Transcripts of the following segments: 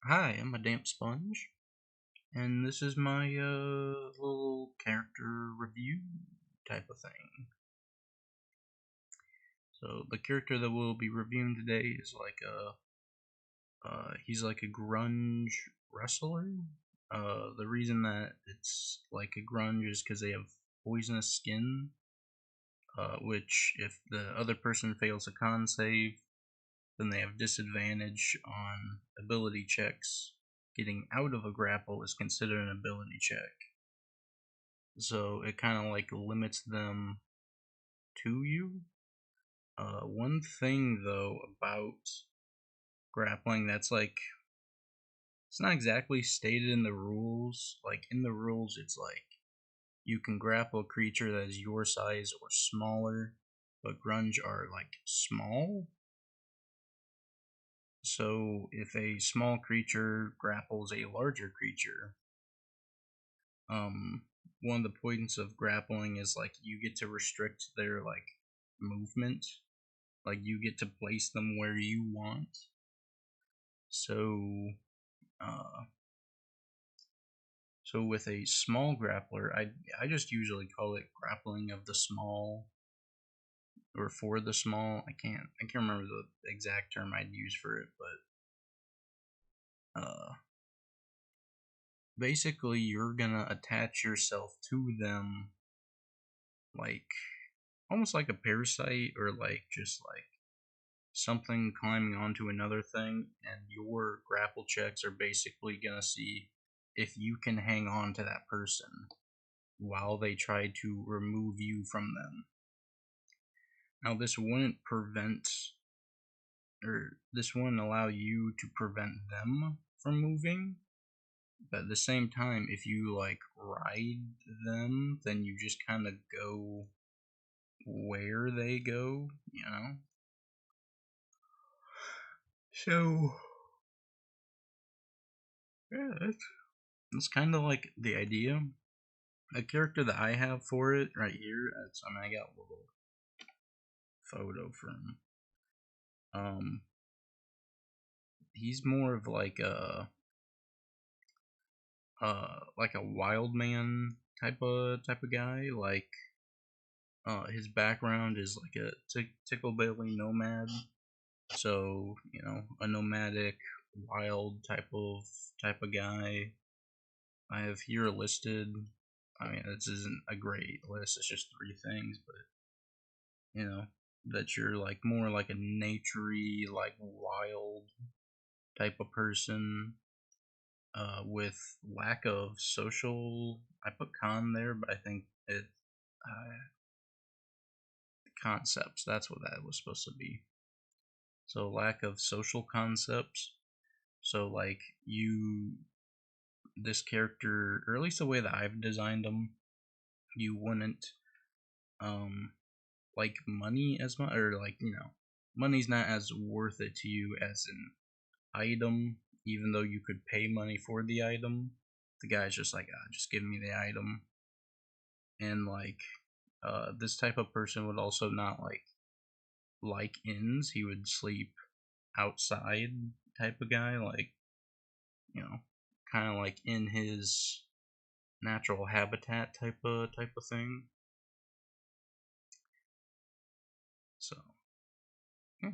Hi, I'm ADampSponge, and this is my little character review type of thing. So the character that we'll be reviewing today is he's like a grunge wrestler. The reason that it's like a grunge is because they have poisonous skin, which if the other person fails a con save, then they have disadvantage on ability checks. Getting out of a grapple is considered an ability check. So it kind of like limits them to you. One thing though about grappling that's like it's not exactly stated in the rules. Like in the rules, it's like you can grapple a creature that is your size or smaller, but grunge are like small. So if a small creature grapples a larger creature, um, one of the points of grappling is like you get to restrict their like movement. Like you get to place them where you want. So, uh, so with a small grappler, I just usually call it grappling of the small or for the small. I can't remember the exact term I'd use for it, but basically you're gonna attach yourself to them like almost like a parasite or like just like something climbing onto another thing, and your grapple checks are basically gonna see if you can hang on to that person while they try to remove you from them. Now, this wouldn't allow you to prevent them from moving, but at the same time, if you like ride them, then you just kind of go where they go, you know? So, yeah, that's kind of like the idea. A character that I have for it right here, I got a little photo from. Um, he's more of like a wild man type of guy. Like, his background is like a tickle belly nomad. So a nomadic wild type of guy. I have here listed. I mean, this isn't a great list. It's just three things, but you know that you're like more like a naturey, like wild type of person, with lack of social. I put con there, but I think it concepts. That's what that was supposed to be. So lack of social concepts. So like this character, or at least the way that I've designed them, you wouldn't um like money as much, or like money's not as worth it to you as an item, even though you could pay money for the item. The guy's just like, just give me the item. And like, this type of person would also not like inns. He would sleep outside type of guy, like you know, kind of like in his natural habitat type of thing. So, yeah.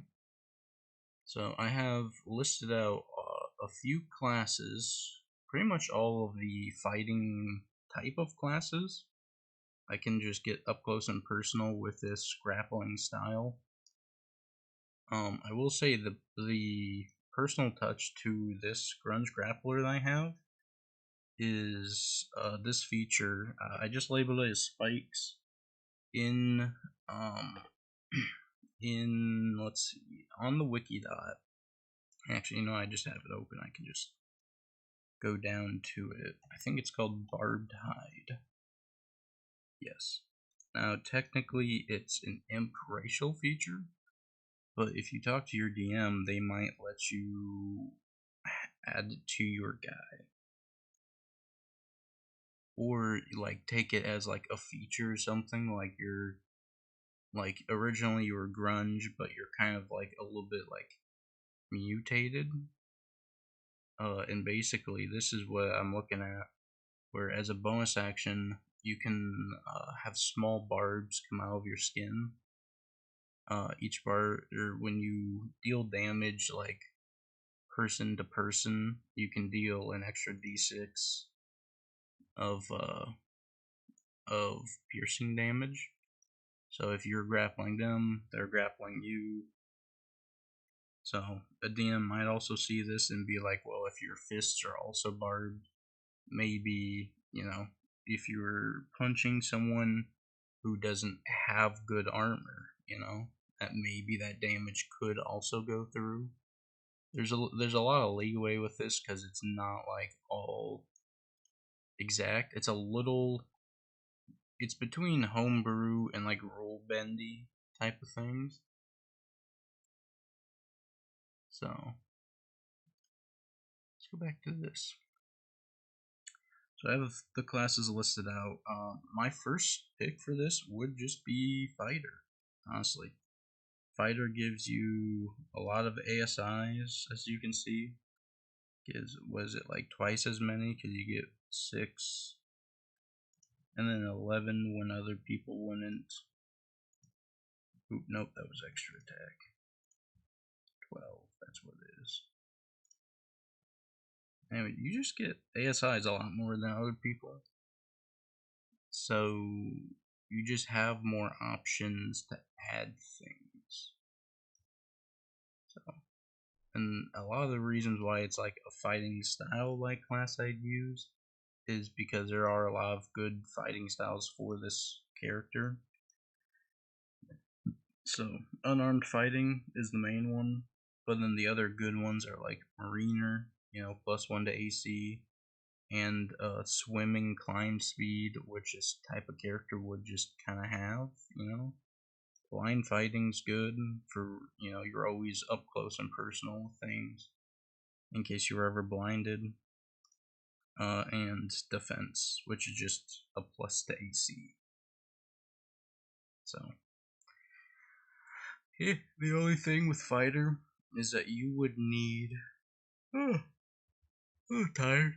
So I have listed out a few classes, pretty much all of the fighting type of classes. I can just get up close and personal with this grappling style. I will say the personal touch to this grunge grappler that I have is this feature. I just labeled it as spikes in um in let's see, on the wiki dot. Actually, I just have it open. I can just go down to it. I think it's called Barbed Hide. Yes. Now, technically, it's an imp racial feature, but if you talk to your DM, they might let you add it to your guy, or like take it as like a feature or something. Like you're like originally you were grunge, but you're kind of like a little bit like mutated. And basically this is what I'm looking at, where as a bonus action you can have small barbs come out of your skin. Each barb, or when you deal damage like person to person, you can deal an extra d6 of piercing damage. So if you're grappling them, they're grappling you. So a DM might also see this and be like, well, if your fists are also barbed, maybe, if you're punching someone who doesn't have good armor, that maybe that damage could also go through. There's a lot of leeway with this because it's not like all exact. It's between homebrew and like rule bendy type of things. So let's go back to this. So I have the classes listed out. My first pick for this would just be fighter, honestly. Fighter gives you a lot of ASIs, as you can see. Was it like twice as many? Because you get 6, and then 11 when other people wouldn't. Oop, nope, that was extra attack. 12, that's what it is. Anyway, you just get ASIs a lot more than other people. So you just have more options to add things. So, and a lot of the reasons why it's like a fighting style like class I'd use is because there are a lot of good fighting styles for this character. So unarmed fighting is the main one, but then the other good ones are like mariner, +1 to AC, and swimming climb speed, which this type of character would just kind of have. Blind fighting's good for, you're always up close and personal with things in case you were ever blinded. And defense, which is just a plus to AC. So, yeah, the only thing with fighter is that you would need. Oh, I'm tired.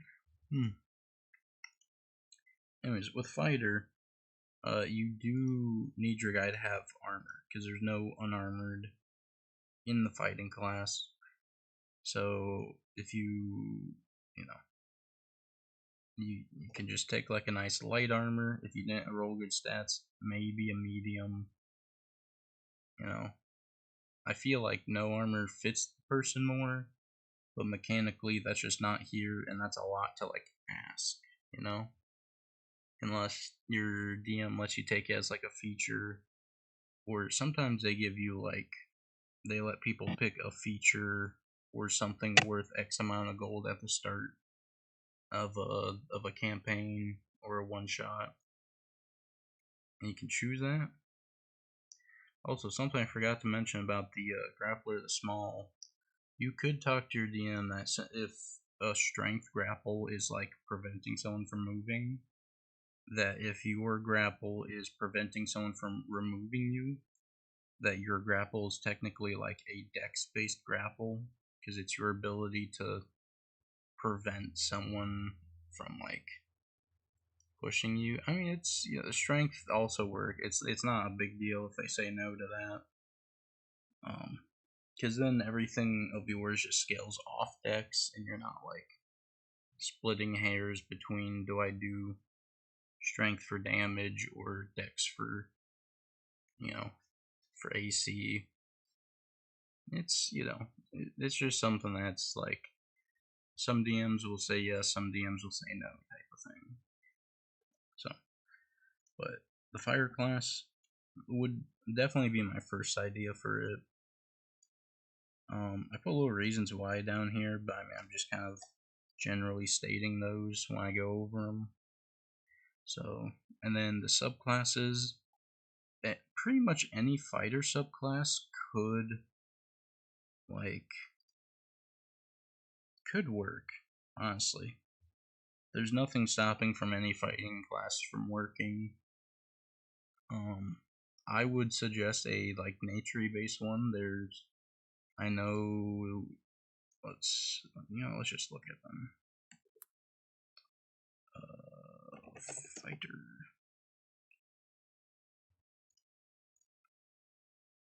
Anyways, with fighter, you do need your guy to have armor because there's no unarmored in the fighting class. So if you can just take like a nice light armor. If you didn't roll good stats, maybe a medium. I feel like no armor fits the person more, but mechanically that's just not here, and that's a lot to like ask, unless your DM lets you take it as like a feature, or sometimes they give you like they let people pick a feature or something worth X amount of gold at the start of a campaign or a one shot, and you can choose that. Also, something I forgot to mention about the grappler, the small. You could talk to your DM that if a strength grapple is like preventing someone from moving, that if your grapple is preventing someone from removing you, that your grapple is technically like a dex-based grapple, because it's your ability to prevent someone from like pushing you. I mean, it's the strength also work. It's not a big deal if they say no to that. Because then everything of yours just scales off dex, and you're not like splitting hairs between do I do strength for damage or dex for for AC. It's it's just something that's like some DMs will say yes, some DMs will say no type of thing. So, but the fire class would definitely be my first idea for it. I put little reasons why down here, but I mean, I'm just kind of generally stating those when I go over them. So, and then the subclasses, pretty much any fighter subclass could work, honestly. There's nothing stopping from any fighting class from working. I would suggest a like nature based one. I know let's just look at them. Fighter.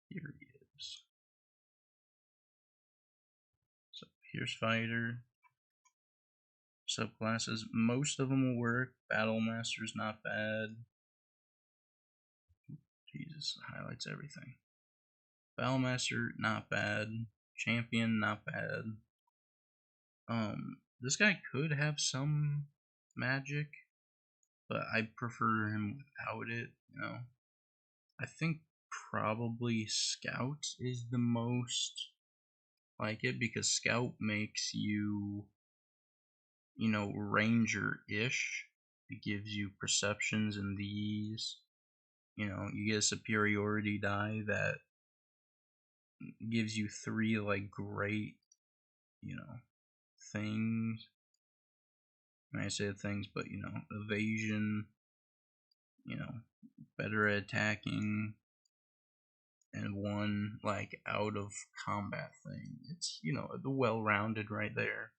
Here he is. So here's fighter. Subclasses. Most of them will work. Battle Master's not bad. Jesus, it highlights everything. Battle Master, not bad. Champion, not bad. This guy could have some magic, but I prefer him without it, you know. I think probably Scout is the most like it, because Scout makes you, you know, Ranger-ish. It gives you perceptions and these. You know, you get a superiority die that gives you 3 like great, you know, things. I say things, but you know, evasion, you know, better at attacking, and 1 like out of combat thing. It's, you know, the well-rounded right there.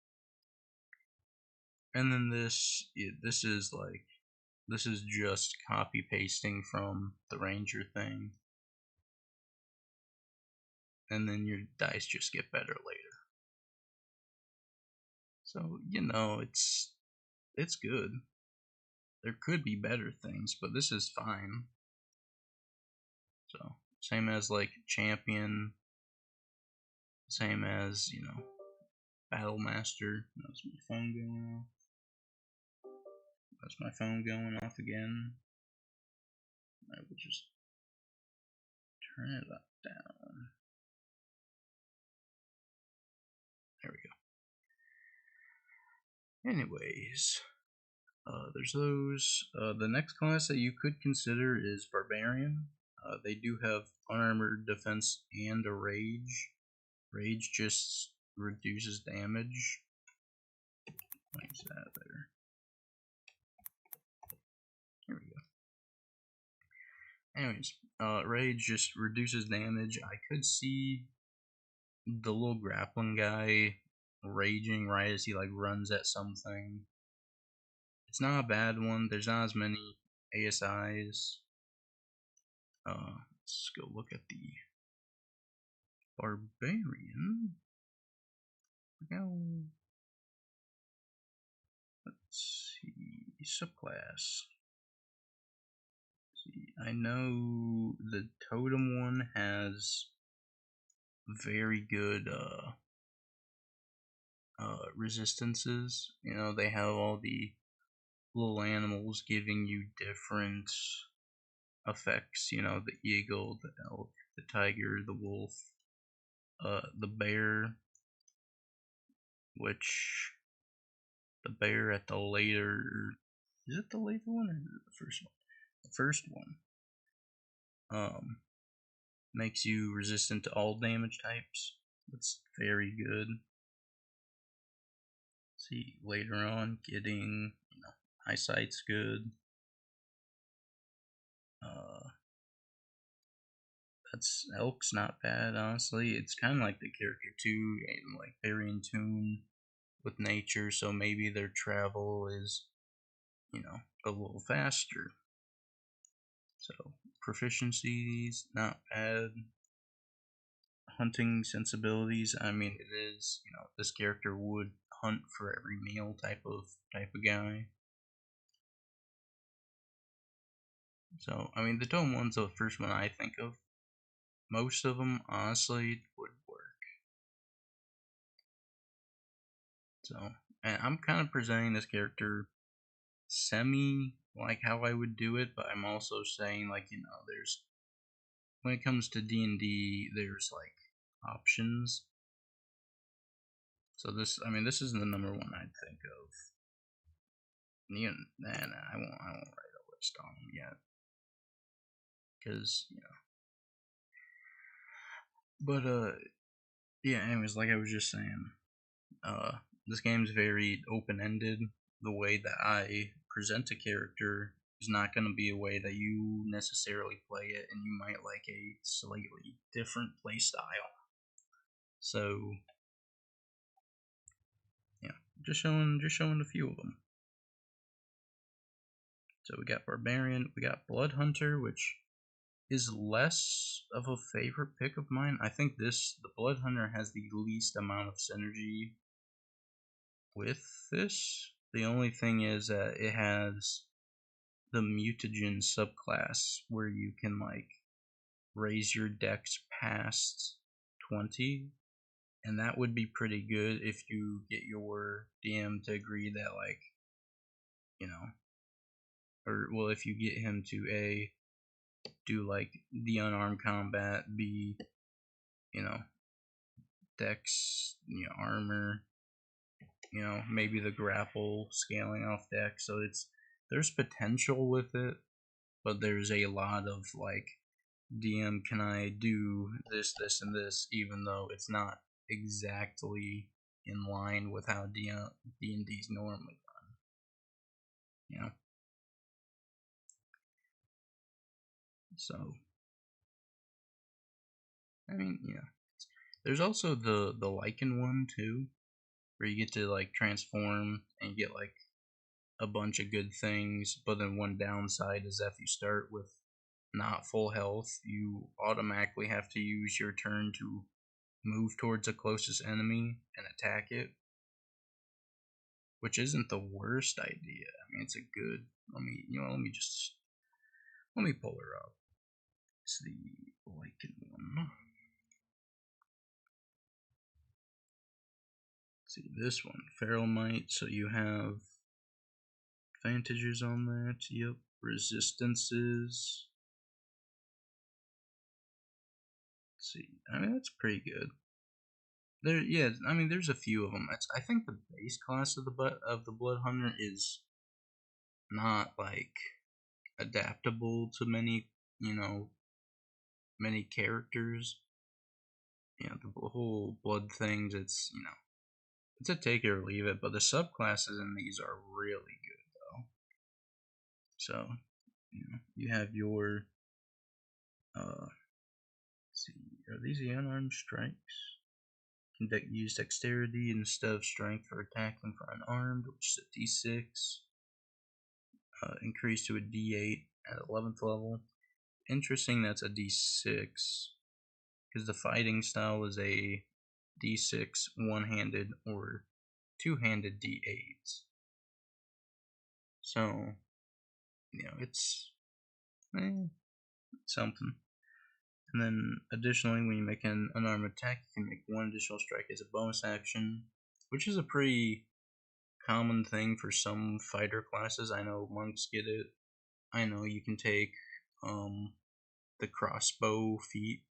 And then this is like, this is just copy pasting from the Ranger thing. And then your dice just get better later. So, you know, it's good. There could be better things, but this is fine. So, same as like Champion, same as, you know, Battle Master. That's my phone going off. That's my phone going off again. I will just turn it up, down. There we go. Anyways, there's those. The next class that you could consider is Barbarian. They do have unarmored defense and a rage. Rage just reduces damage. Like that there. There we go. Anyways, rage just reduces damage. I could see the little grappling guy raging right as he like runs at something. It's not a bad one. There's not as many ASIs. Let's go look at the Barbarian. Now, let's see, subclass. See, I know the totem one has very good resistances. You know, they have all the little animals giving you different effects. You know, the eagle, the elk, the tiger, the wolf, the bear, which the bear at the later, is it the later one or the first one? The first one makes you resistant to all damage types. That's very good. See, later on, getting, you know, eyesight's good. That's elk's not bad, honestly. It's kind of like the character too, and like very in tune with nature, so maybe their travel is, you know, a little faster. So proficiencies, not bad. Hunting sensibilities, I mean, it is, you know, this character would hunt for every meal type of guy. So, I mean, the tome one's the first one I think of. Most of them, honestly, would work. So, and I'm kind of presenting this character semi like how I would do it, but I'm also saying, like, you know, there's, when it comes to D&D, there's like options. So this, I mean, this isn't the number one I'd think of. You know, I won't write a list on them yet, because, you know. But yeah. Anyways, like I was just saying, this game's very open-ended. The way that I present a character is not going to be a way that you necessarily play it, and you might like a slightly different play style. So, just showing a few of them. So we got Barbarian, we got Blood Hunter, which is less of a favorite pick of mine. I think the Blood Hunter has the least amount of synergy with this. The only thing is that it has the mutagen subclass where you can like raise your dex past 20, and that would be pretty good if you get your DM to agree that, like, you know, or well, if you get him to A, do like the unarmed combat, B, you know, dex, you know, armor, you know, maybe the grapple scaling off dex. So there's potential with it, but there's a lot of like, DM, can I do this, this, and this, even though it's not exactly in line with how D&D's normally done. You know? So, I mean, yeah. There's also the Lycan one too, where you get to like transform and get like a bunch of good things, but then one downside is that if you start with not full health, you automatically have to use your turn to move towards the closest enemy and attack it, which isn't the worst idea. I mean, it's a good. Let me pull her up. It's the Lycan one. Let's see this one, Feral Might. So you have advantages on that. Yep, resistances. Let's see, I mean that's pretty good. Yeah, I mean there's a few of them. I think the base class of the Blood Hunter is not like adaptable to many, you know, many characters. You know, the whole blood things, it's, you know, it's a take it or leave it, but the subclasses in these are really good though. So, you know, you have your let's see, are these the unarmed strikes? Can use dexterity instead of strength for attacking for unarmed, which is a d6. Increase to a d8 at 11th level. Interesting, that's a d6, because the fighting style is a d6 one-handed or two-handed d8s. So, you know, it's something. And then additionally, when you make an unarmed attack, you can make one additional strike as a bonus action, which is a pretty common thing for some fighter classes. I know monks get it. I know you can take the crossbow feat,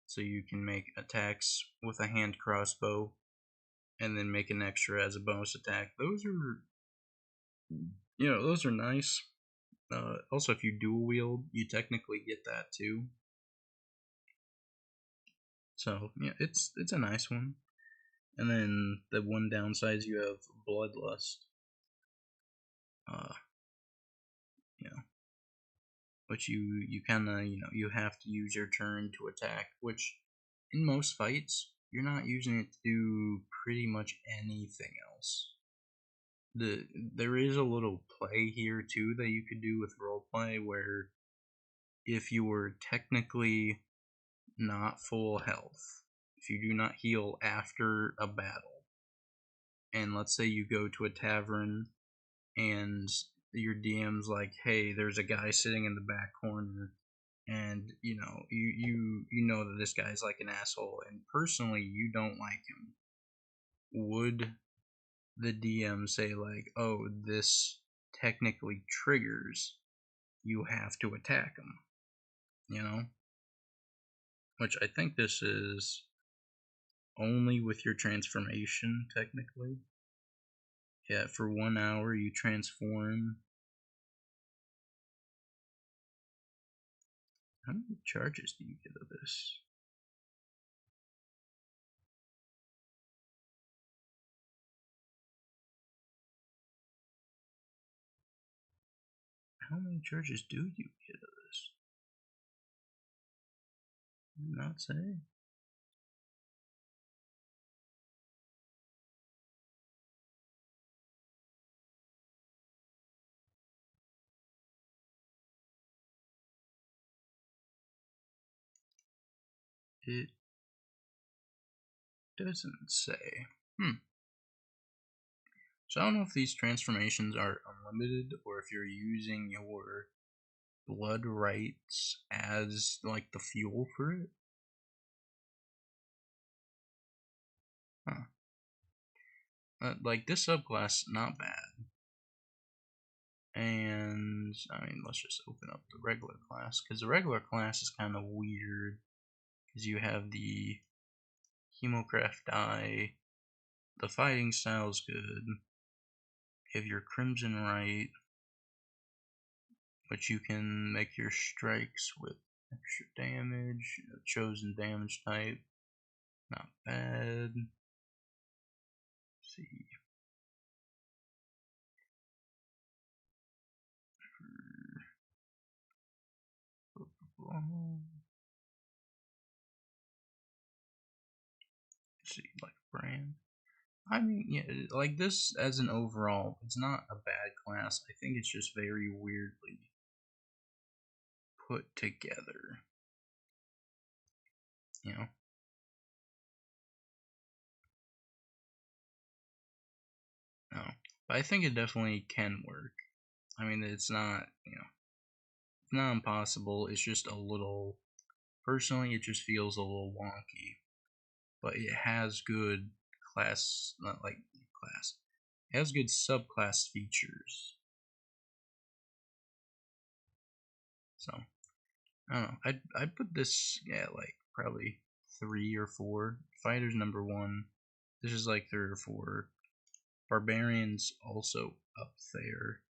so you can make attacks with a hand crossbow and then make an extra as a bonus attack. Those are, you know, those are nice. Also, if you dual wield, you technically get that too. So yeah, it's a nice one. And then the one downside is you have bloodlust. You know, which you kind of, you know, you have to use your turn to attack. Which in most fights you're not using it to do pretty much anything else. There is a little play here too that you could do with roleplay, where if you were technically not full health, if you do not heal after a battle, and let's say you go to a tavern and your DM's like, hey, there's a guy sitting in the back corner, and you know you know that this guy's like an asshole, and personally you don't like him, would the DM say like, oh, this technically triggers, you have to attack him, you know? Which I think this is only with your transformation, technically. Yeah, for 1 hour you transform. How many charges do you get of this? How many charges do you get of this? Not say. It doesn't say. So I don't know if these transformations are unlimited or if you're using your blood rights as like the fuel for it. Like this subclass, not bad. And I mean, let's just open up the regular class because the regular class is kind of weird because you have the Hemocraft die, the fighting style is good. You have your Crimson Right, which you can make your strikes with extra damage, chosen damage type. Not bad. Let's see. Let's see, like brand. I mean, yeah, like this as an overall, it's not a bad class. I think it's just very weirdly put together. You know? No. But I think it definitely can work. I mean, it's not, it's not impossible. It's just a little, personally, it just feels a little wonky. But it has good class, not like class, it has good subclass features. So, I don't know. I'd put this at like probably 3 or 4. Fighter's number 1. This is like 3 or 4. Barbarian's also up there.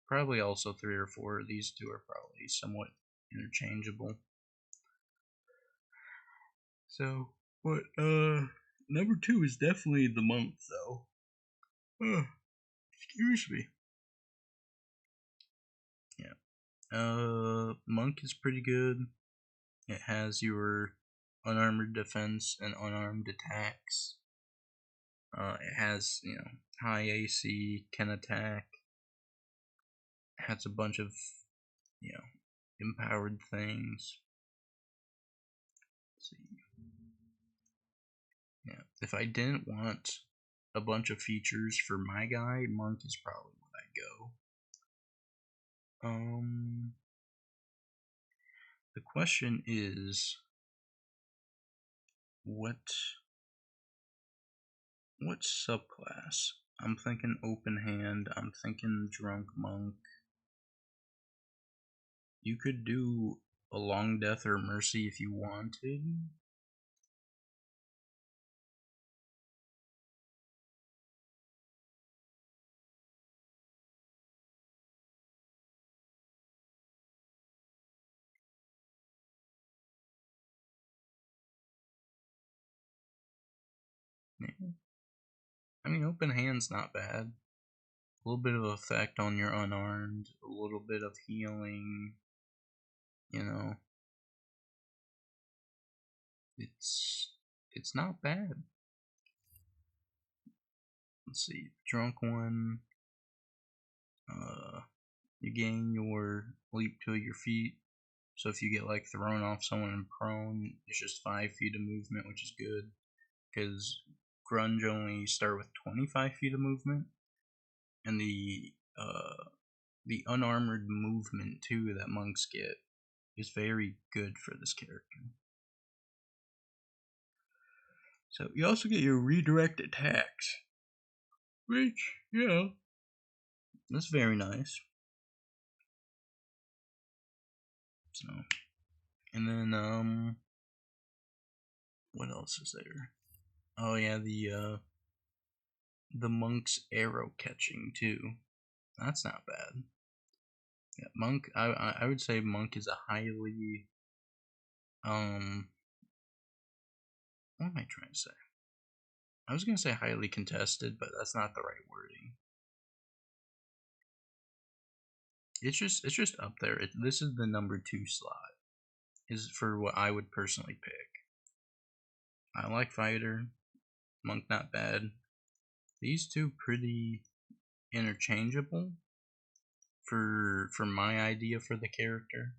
Probably also 3 or 4. These two are probably somewhat interchangeable. So, but number 2 is definitely the monk though. Excuse me. Yeah. Monk is pretty good. It has your unarmored defense and unarmed attacks. It has, high AC, can attack. It has a bunch of, empowered things. Let's see. Yeah, if I didn't want a bunch of features for my guy, Monk is probably where I'd go. The question is, what subclass? I'm thinking open hand. I'm thinking drunk monk. You could do a long death or mercy if you wanted. Yeah. I mean, open hand's not bad. A little bit of effect on your unarmed, a little bit of healing. It's not bad. Let's see, drunk one. You gain your leap to your feet. So if you get like thrown off someone and prone, it's just 5 feet of movement, which is good. Because grunge only start with 25 feet of movement, and the unarmored movement too that monks get is very good for this character. So you also get your redirect attacks, which, that's very nice. So, and then what else is there? Oh yeah, the monk's arrow catching too. That's not bad. Yeah, monk. I would say monk is a highly what am I trying to say? I was gonna say highly contested, but that's not the right wording. It's just up there. This is the number 2 slot. Is for what I would personally pick. I like fighter. Monk not bad. These two pretty interchangeable for my idea for the character.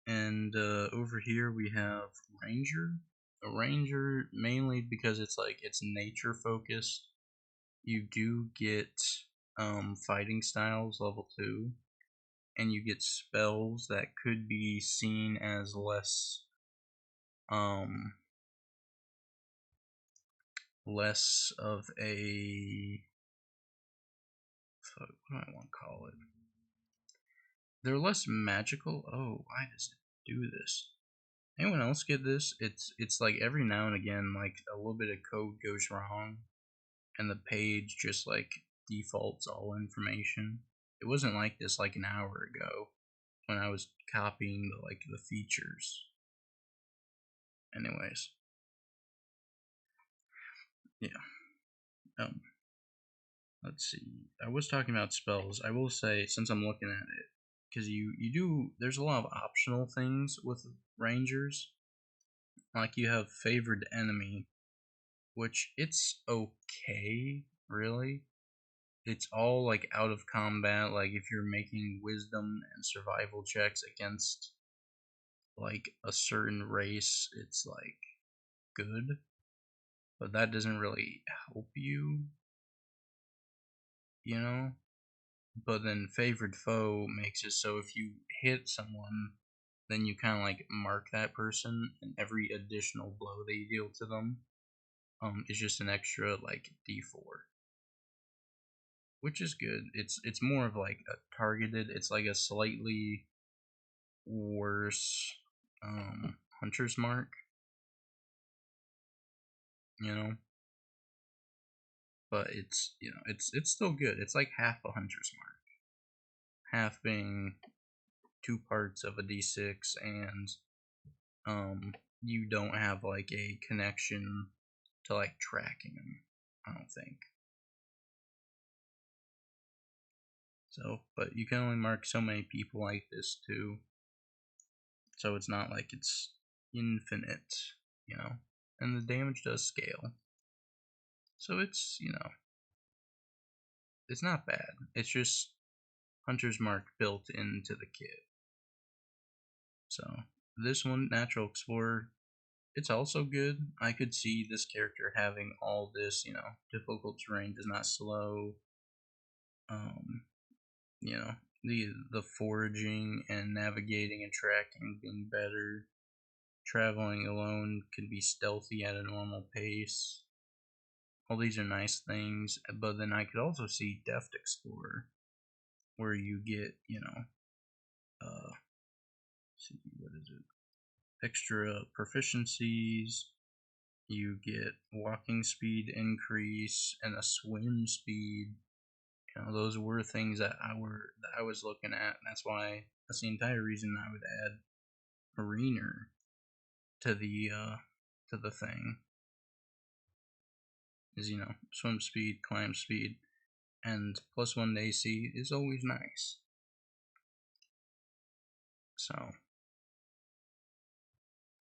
And over here we have Ranger. A Ranger mainly because it's nature focused. You do get fighting styles level 2, and you get spells that could be seen as less of a, what do I want to call it? They're less magical. Oh, why does it do this? Anyone else get this? It's like every now and again, like a little bit of code goes wrong, and the page just like defaults all information. It wasn't like this like an hour ago when I was copying the features. Anyways, yeah. Let's see. I was talking about spells. I will say, since I'm looking at it, because there's a lot of optional things with Rangers. Like you have favored enemy, which it's okay, really. It's all like out of combat. Like if you're making wisdom and survival checks against like a certain race, it's like good, but that doesn't really help you, you know? But then favored foe makes it so if you hit someone, then you kind of like mark that person, and every additional blow that you deal to them is just an extra like d4, which is good. It's more of like a targeted. It's like a slightly worse hunter's mark, you know. But it's still good. It's like half a hunter's mark, half being 2 parts of a d6, and you don't have like a connection to like tracking them, I don't think. So, but you can only mark so many people like this too. So it's not like it's infinite, you know. And the damage does scale. So it's, it's not bad. It's just Hunter's Mark built into the kit. So this one, Natural Explorer, it's also good. I could see this character having all this, difficult terrain, does not slow. You know, the foraging and navigating and tracking being better. Traveling alone can be stealthy at a normal pace. All these are nice things, but then I could also see Deft Explorer, where you get, see, what is it? Extra proficiencies. You get walking speed increase and a swim speed. Those were things that I was looking at, and that's the entire reason I would add Mariner to the thing. Is swim speed, climb speed, and +1 to AC is always nice. So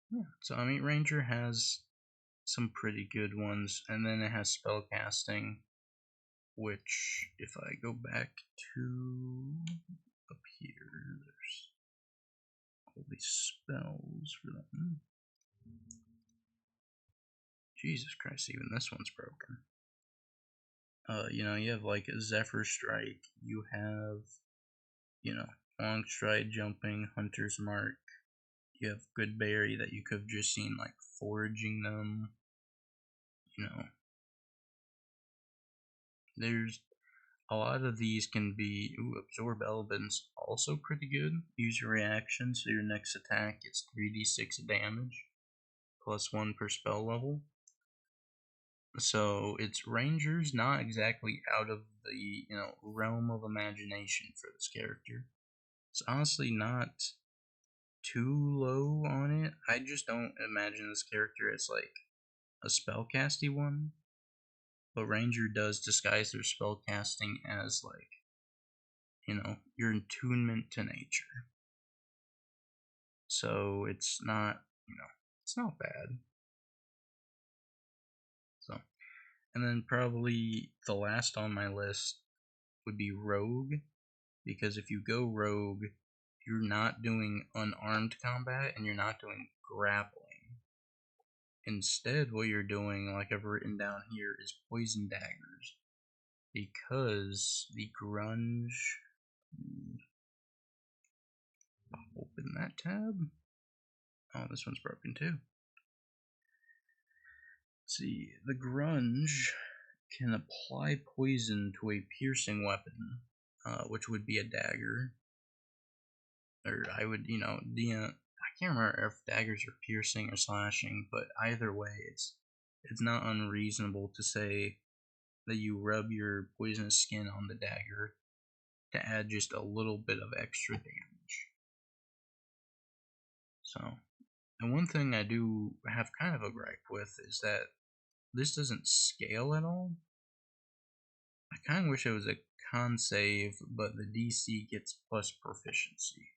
yeah, so I mean Ranger has some pretty good ones, and then it has spellcasting, which if I go back to up here, there's all these spells for them. Jesus Christ, even this one's broken. You have like Zephyr Strike, you have, Long Stride Jumping, Hunter's Mark, you have Good Berry that you could have just seen like foraging them, There's a lot of these can be, Absorb Elements, also pretty good. Use your reaction, so your next attack gets 3d6 damage, +1 per spell level. So it's Rangers, not exactly out of the realm of imagination for this character. It's honestly not too low on it. I just don't imagine this character as like a spellcasty one. But Ranger does disguise their spellcasting as like, your attunement to nature. So it's not, it's not bad. So, and then probably the last on my list would be Rogue, because if you go Rogue, you're not doing unarmed combat and you're not doing grappling. Instead, what you're doing, like I've written down here, is poison daggers. Because the grunge... Open that tab. Oh, this one's broken too. Let's see, the grunge can apply poison to a piercing weapon, which would be a dagger. Or I would, I can't remember if daggers are piercing or slashing, but either way, it's not unreasonable to say that you rub your poisonous skin on the dagger to add just a little bit of extra damage. So, and one thing I do have kind of a gripe with is that this doesn't scale at all. I kind of wish it was a con save, but the DC gets plus proficiency.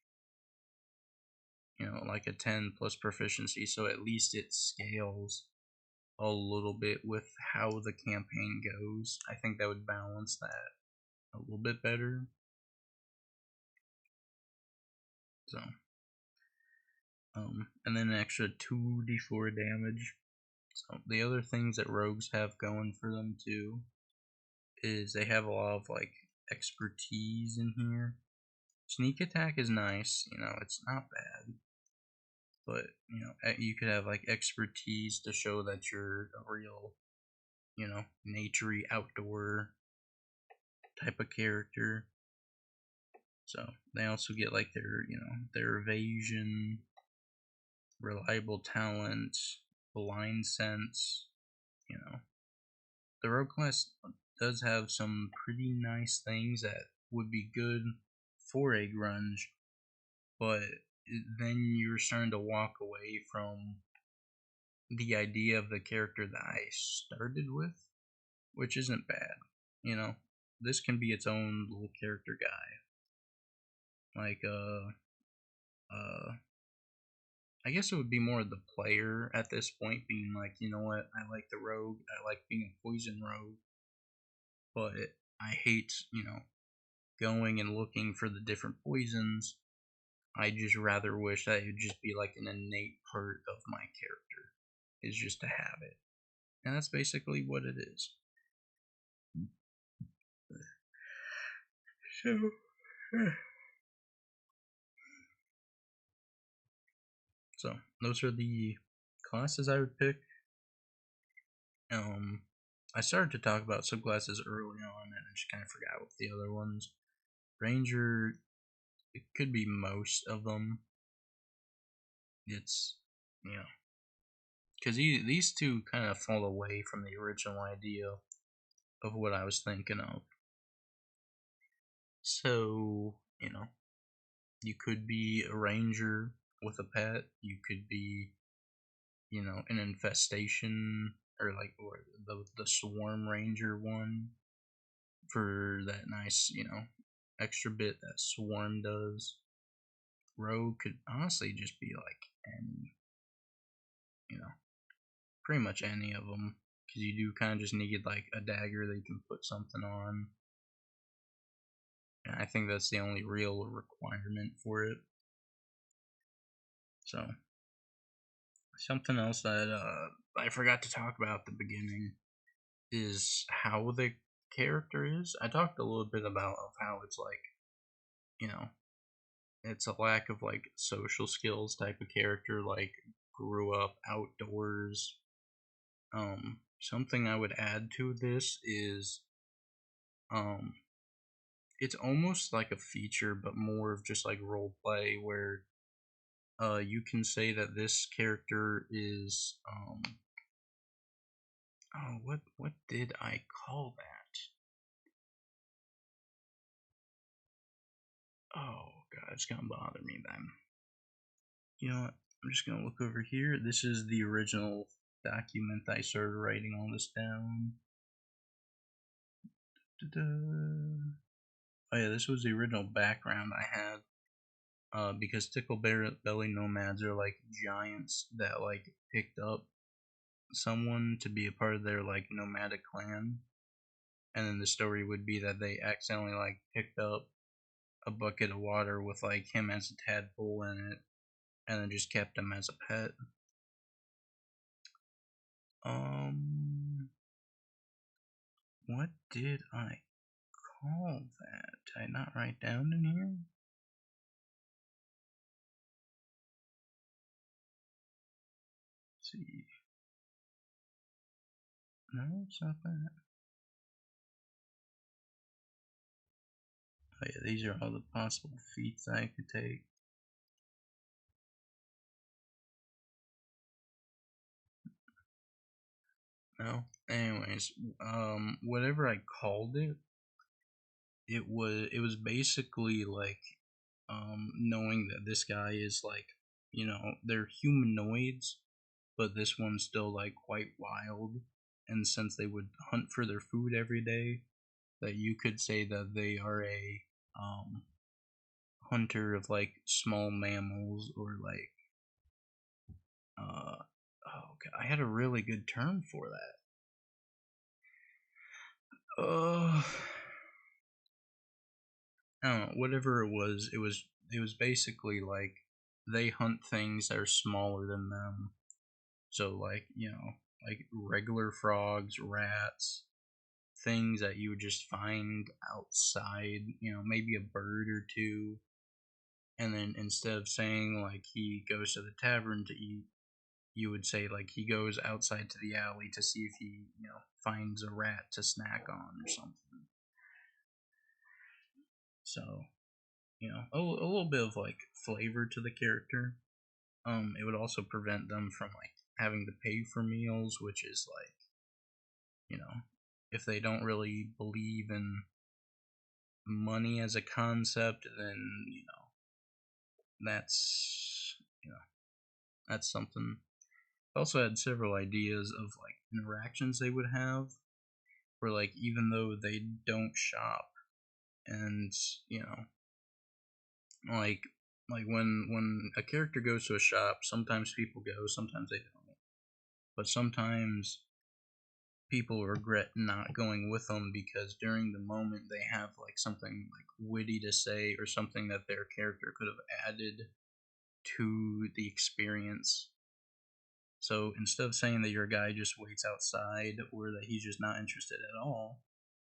Like a 10 plus proficiency, so at least it scales a little bit with how the campaign goes. I think that would balance that a little bit better. So, and then an extra 2d4 damage. So the other things that rogues have going for them too is they have a lot of like expertise in here. Sneak attack is nice, it's not bad. But, you could have like expertise to show that you're a real, naturey outdoor type of character. So they also get like their evasion, reliable talent, blind sense. The rogue class does have some pretty nice things that would be good for a grunge, but then you're starting to walk away from the idea of the character that I started with, which isn't bad. This can be its own little character guy. Like, I guess it would be more the player at this point being like, you know what, I like the rogue, I like being a poison rogue, but I hate, going and looking for the different poisons. I just rather wish that it would just be like an innate part of my character, is just to have it. And that's basically what it is. So those are the classes I would pick. I started to talk about subclasses early on, and I just kind of forgot with the other ones. Ranger, it could be most of them. It's, because these two kind of fall away from the original idea of what I was thinking of. So, you could be a ranger with a pet. You could be, an infestation, or the swarm ranger one for that nice, extra bit that swarm does. Rogue could honestly just be like any, pretty much any of them, because you do kind of just need like a dagger that you can put something on. And I think that's the only real requirement for it. So, something else that I forgot to talk about at the beginning is how the character is. I talked a little bit about how it's like, it's a lack of like social skills type of character, like grew up outdoors. Something I would add to this is it's almost like a feature, but more of just like role play, where you can say that this character is what did I call that? Oh god, it's gonna bother me then. You know what? I'm just gonna look over here. This is the original document I started writing all this down. Oh yeah, this was the original background I had. Because tickle belly nomads are like giants that like picked up someone to be a part of their like nomadic clan, and then the story would be that they accidentally like picked up a bucket of water with like him as a tadpole in it, and then just kept him as a pet. What did I call that? Did I not write down in here? Let's see. No, it's not that. Oh yeah, these are all the possible feats I could take. No. Anyways, whatever I called it, it was basically like knowing that this guy is like, they're humanoids, but this one's still like quite wild, and since they would hunt for their food every day, that you could say that they are a hunter of like small mammals, or like oh god, I had a really good term for that. I don't know, whatever it was basically like they hunt things that are smaller than them. So like, like regular frogs, rats, things that you would just find outside, maybe a bird or two. And then instead of saying like he goes to the tavern to eat, you would say like he goes outside to the alley to see if he, finds a rat to snack on or something. So, a little bit of like flavor to the character. It would also prevent them from like having to pay for meals, which is like, if they don't really believe in money as a concept, then that's that's something. I also had several ideas of like interactions they would have, where like even though they don't shop, and like when a character goes to a shop, sometimes people go, sometimes they don't, but sometimes people regret not going with them because during the moment they have like something like witty to say, or something that their character could have added to the experience. So instead of saying that your guy just waits outside, or that he's just not interested at all,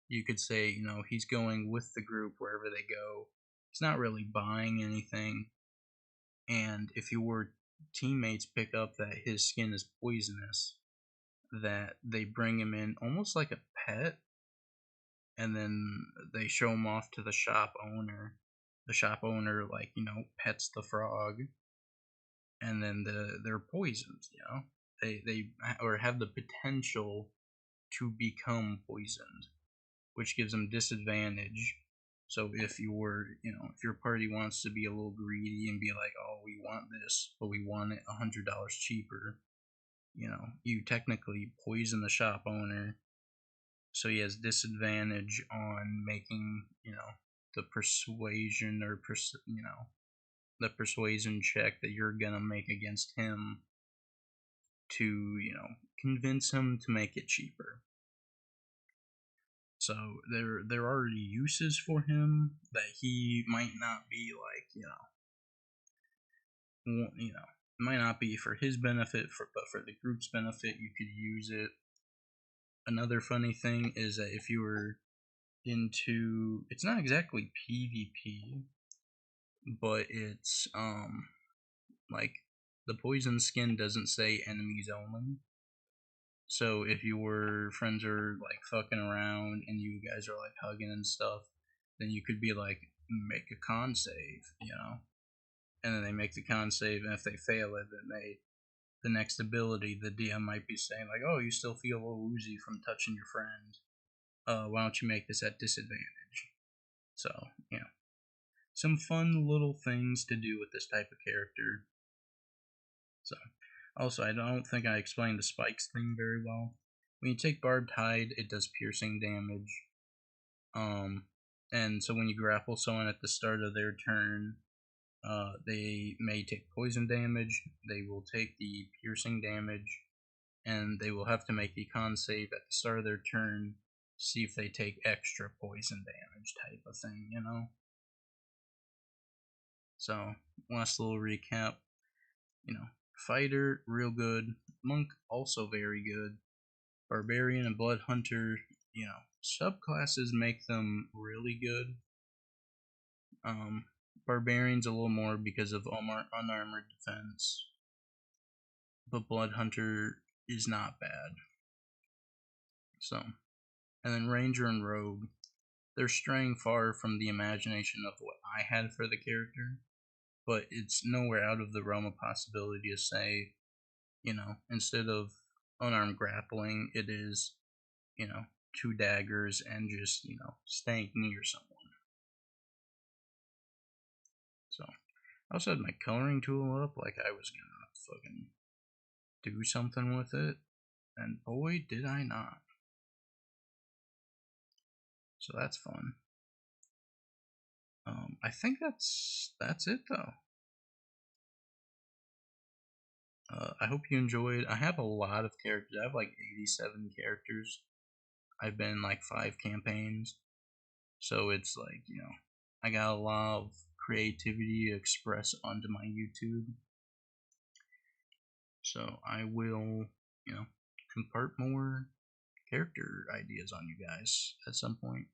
you could say, he's going with the group wherever they go. He's not really buying anything. And if your teammates pick up that his skin is poisonous, that they bring him in almost like a pet, and then they show him off to the shop owner. The shop owner, like, pets the frog, and then they're poisoned, they or have the potential to become poisoned, which gives them disadvantage. So if your party wants to be a little greedy and be like, oh, we want this, but we want it $100 cheaper, you technically poison the shop owner, so he has disadvantage on making, the persuasion, or the persuasion check that you're gonna make against him to, convince him to make it cheaper. So there are uses for him that he might not be like, might not be for his benefit, but for the group's benefit, you could use it. Another funny thing is that if you were into, it's not exactly PvP, but it's like the poison skin doesn't say enemies only. So if your friends are like fucking around and you guys are like hugging and stuff, then you could be like, make a con save, and then they make the con save, and if they fail it, then the next ability, the DM might be saying like, oh, you still feel a little woozy from touching your friend. Why don't you make this at disadvantage? So, some fun little things to do with this type of character. So, also, I don't think I explained the spikes thing very well. When you take barbed hide, it does piercing damage. And so when you grapple someone at the start of their turn, they may take poison damage, they will take the piercing damage, and they will have to make a con save at the start of their turn to see if they take extra poison damage, type of thing, So, last little recap. Fighter, real good. Monk, also very good. Barbarian and Blood Hunter, subclasses make them really good. Barbarian's a little more because of unarmored defense, but Blood Hunter is not bad. So, and then Ranger and Rogue, they're straying far from the imagination of what I had for the character, but it's nowhere out of the realm of possibility to say, instead of unarmed grappling, it is, 2 daggers and just, staying near someone. So, I also had my coloring tool up like I was gonna fucking do something with it, and boy, did I not. So that's fun. I think that's it though. I hope you enjoyed. I have a lot of characters. I have like 87 characters. I've been in like 5 campaigns. So it's like, I got a lot of creativity to express onto my YouTube. So I will, impart more character ideas on you guys at some point.